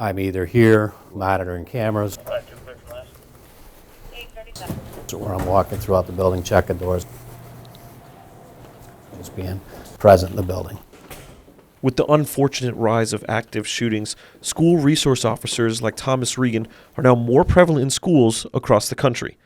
I'm either here monitoring cameras or I'm walking throughout the building, checking doors, just being present in the building. With the unfortunate rise of active shootings, school resource officers like Thomas Regan are now more prevalent in schools across the country.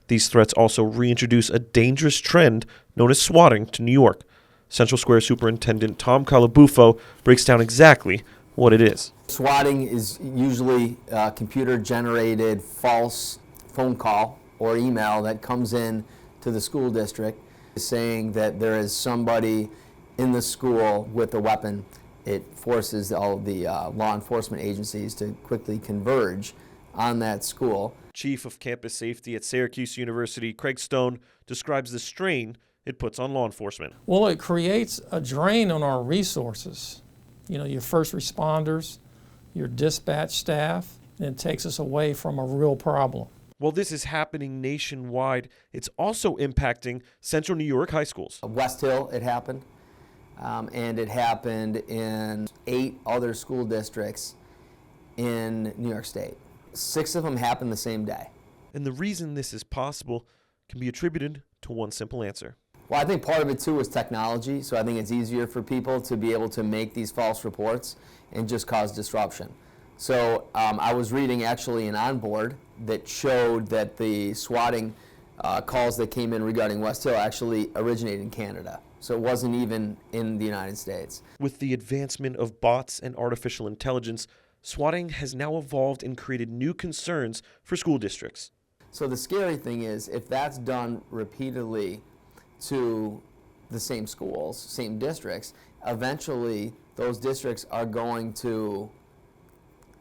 These threats also reintroduce a dangerous trend known as swatting to New York. Central Square Superintendent Tom Calabufo breaks down exactly what it is. Swatting is usually a computer-generated false phone call or email that comes in to the school district saying that there is somebody in the school with a weapon. It forces all of the law enforcement agencies to quickly converge on that school. Chief of Campus Safety at Syracuse University, Craig Stone, describes the strain it puts on law enforcement. Well, it creates a drain on our resources. You know, your first responders, your dispatch staff, and it takes us away from a real problem. While this is happening nationwide, it's also impacting Central New York high schools. West Hill, it happened, and it happened in 8 other school districts in New York State. 6 of them happened the same day. And the reason this is possible can be attributed to one simple answer. Well, I think part of it too is technology, so I think it's easier for people to be able to make these false reports and just cause disruption. So I was reading actually an onboard that showed that the swatting calls that came in regarding West Hill actually originated in Canada. So it wasn't even in the United States. With the advancement of bots and artificial intelligence, swatting has now evolved and created new concerns for school districts. So the scary thing is, if that's done repeatedly to the same schools, same districts, eventually those districts are going to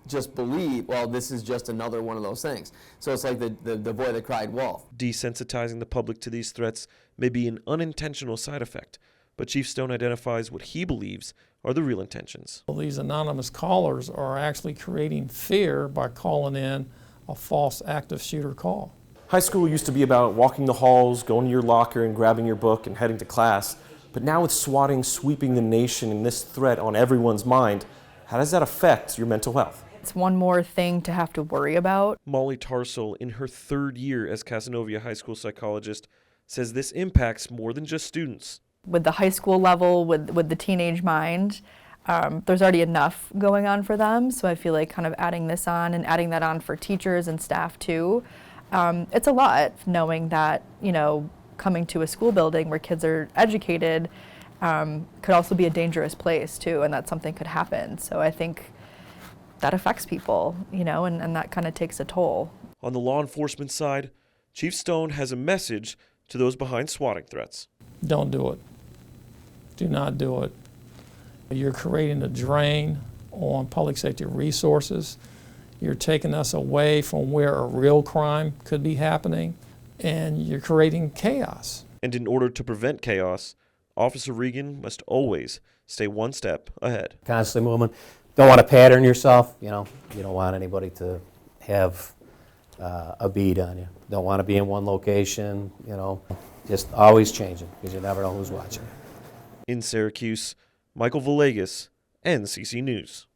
just believe, well, this is just another one of those things. So it's like the boy that cried wolf. Desensitizing the public to these threats may be an unintentional side effect, but Chief Stone identifies what he believes are the real intentions. Well, these anonymous callers are actually creating fear by calling in a false active shooter call. High school used to be about walking the halls, going to your locker and grabbing your book and heading to class. But now with swatting sweeping the nation and this threat on everyone's mind, how does that affect your mental health? It's one more thing to have to worry about. Molly Tarsel, in her 3rd year as Casanova High School psychologist, says this impacts more than just students. With the high school level, with the teenage mind, there's already enough going on for them. So I feel like kind of adding this on and adding that on for teachers and staff too, it's a lot knowing that, you know, coming to a school building where kids are educated could also be a dangerous place too, and that something could happen. So I think that affects people, you know, and that kind of takes a toll. On the law enforcement side, Chief Stone has a message to those behind swatting threats. Don't do it. Do not do it. You're creating a drain on public safety resources. You're taking us away from where a real crime could be happening, and you're creating chaos. And in order to prevent chaos, Officer Regan must always stay one step ahead. Constantly moving. Don't want to pattern yourself, you know. You don't want anybody to have a bead on you. Don't want to be in one location, you know. Just always changing because you never know who's watching. In Syracuse, Michael Villegas, NCC News.